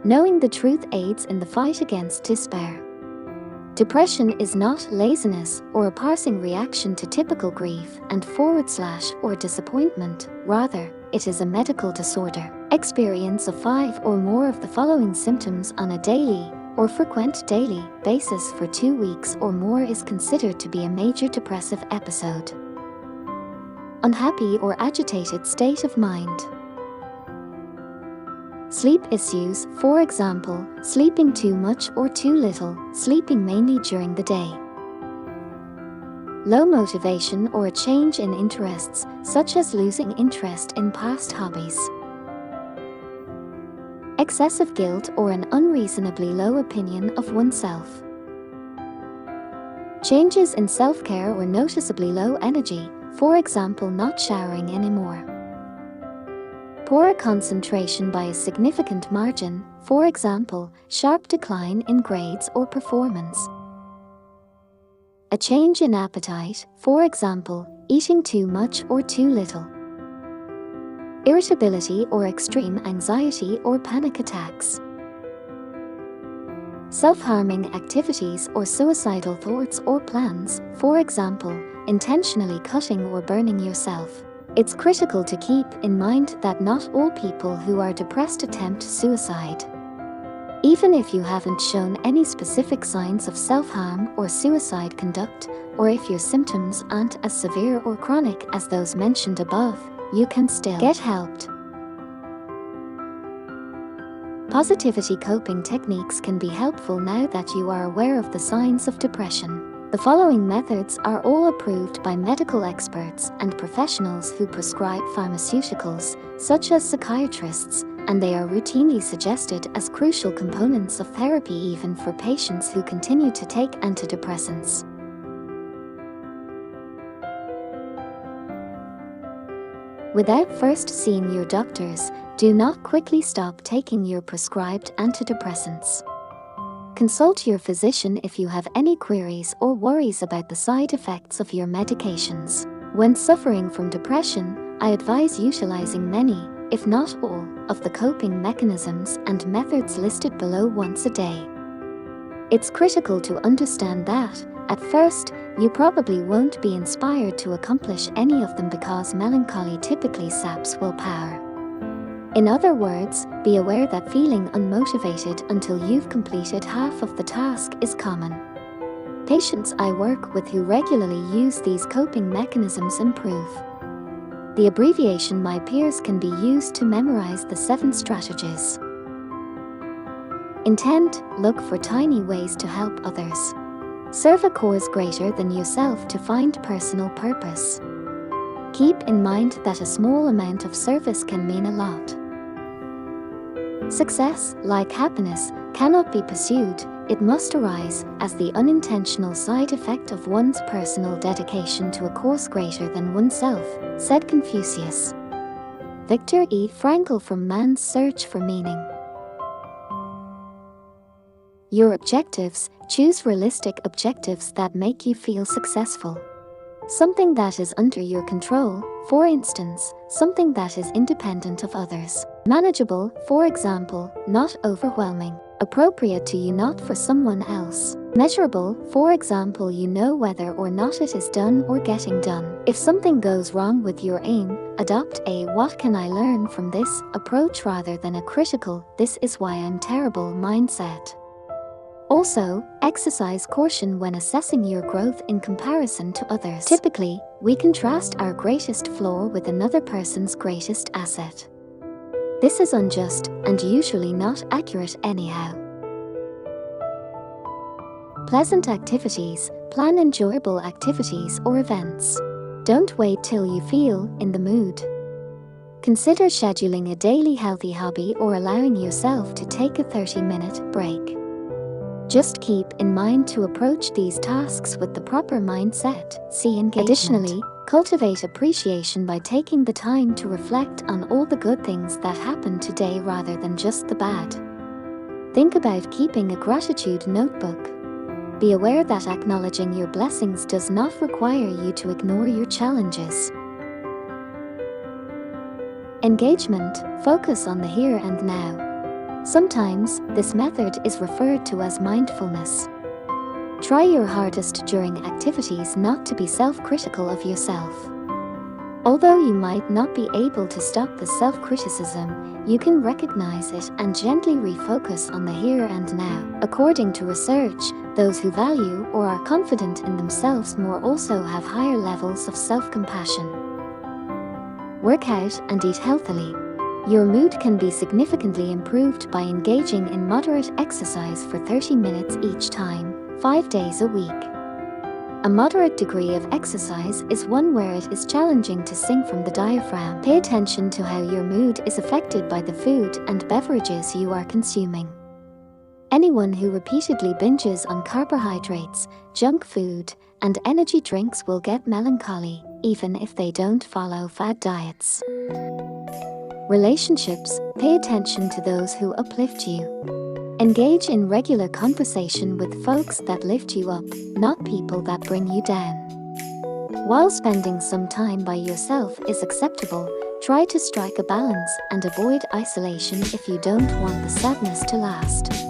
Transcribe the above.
Knowing the truth aids in the fight against despair. Depression is not laziness or a passing reaction to typical grief and / or disappointment. Rather, it is a medical disorder. Experience of 5 or more of the following symptoms on a daily or frequent daily basis for 2 weeks or more is considered to be a major depressive episode. Unhappy or agitated state of mind. Sleep issues, for example, sleeping too much or too little, sleeping mainly during the day. Low motivation or a change in interests, such as losing interest in past hobbies. Excessive guilt or an unreasonably low opinion of oneself. Changes in self-care or noticeably low energy, for example, not showering anymore. Poor concentration by a significant margin, for example, sharp decline in grades or performance. A change in appetite, for example, eating too much or too little. Irritability or extreme anxiety or panic attacks. Self-harming activities or suicidal thoughts or plans, for example, intentionally cutting or burning yourself. It's critical to keep in mind that not all people who are depressed attempt suicide. Even if you haven't shown any specific signs of self-harm or suicide conduct, or if your symptoms aren't as severe or chronic as those mentioned above, you can still get helped. Positivity coping techniques can be helpful now that you are aware of the signs of depression. The following methods are all approved by medical experts and professionals who prescribe pharmaceuticals, such as psychiatrists, and they are routinely suggested as crucial components of therapy even for patients who continue to take antidepressants. Without first seeing your doctors, do not quickly stop taking your prescribed antidepressants. Consult your physician if you have any queries or worries about the side effects of your medications. When suffering from depression, I advise utilizing many, if not all, of the coping mechanisms and methods listed below once a day. It's critical to understand that, at first, you probably won't be inspired to accomplish any of them because melancholy typically saps willpower. In other words, be aware that feeling unmotivated until you've completed half of the task is common. Patients I work with who regularly use these coping mechanisms improve. The abbreviation my peers can be used to memorize the 7 strategies. Intent: look for tiny ways to help others. Serve a cause greater than yourself to find personal purpose. Keep in mind that a small amount of service can mean a lot. Success, like happiness, cannot be pursued, it must arise as the unintentional side effect of one's personal dedication to a cause greater than oneself, said Confucius. Viktor E. Frankl from Man's Search for Meaning. Your objectives: choose realistic objectives that make you feel successful. Something that is under your control, for instance, something that is independent of others. Manageable, for example, not overwhelming. Appropriate to you, not for someone else. Measurable, for example, you know whether or not it is done or getting done. If something goes wrong with your aim, adopt a "what can I learn from this" approach rather than a critical "this is why I'm terrible" mindset. Also, exercise caution when assessing your growth in comparison to others. Typically, we contrast our greatest flaw with another person's greatest asset. This is unjust and usually not accurate anyhow. Pleasant activities: plan enjoyable activities or events. Don't wait till you feel in the mood. Consider scheduling a daily healthy hobby or allowing yourself to take a 30-minute break. Just keep in mind to approach these tasks with the proper mindset. See engagement. Additionally, cultivate appreciation by taking the time to reflect on all the good things that happened today rather than just the bad. Think about keeping a gratitude notebook. Be aware that acknowledging your blessings does not require you to ignore your challenges. Engagement: focus on the here and now. Sometimes, this method is referred to as mindfulness. Try your hardest during activities not to be self-critical of yourself. Although you might not be able to stop the self-criticism, you can recognize it and gently refocus on the here and now. According to research, those who value or are confident in themselves more also have higher levels of self-compassion. Work out and eat healthily. Your mood can be significantly improved by engaging in moderate exercise for 30 minutes each time, 5 days a week. A moderate degree of exercise is one where it is challenging to sing from the diaphragm. Pay attention to how your mood is affected by the food and beverages you are consuming. Anyone who repeatedly binges on carbohydrates, junk food, and energy drinks will get melancholy, even if they don't follow fad diets. Relationships, pay attention to those who uplift you. Engage in regular conversation with folks that lift you up, not people that bring you down. While spending some time by yourself is acceptable, try to strike a balance and avoid isolation if you don't want the sadness to last.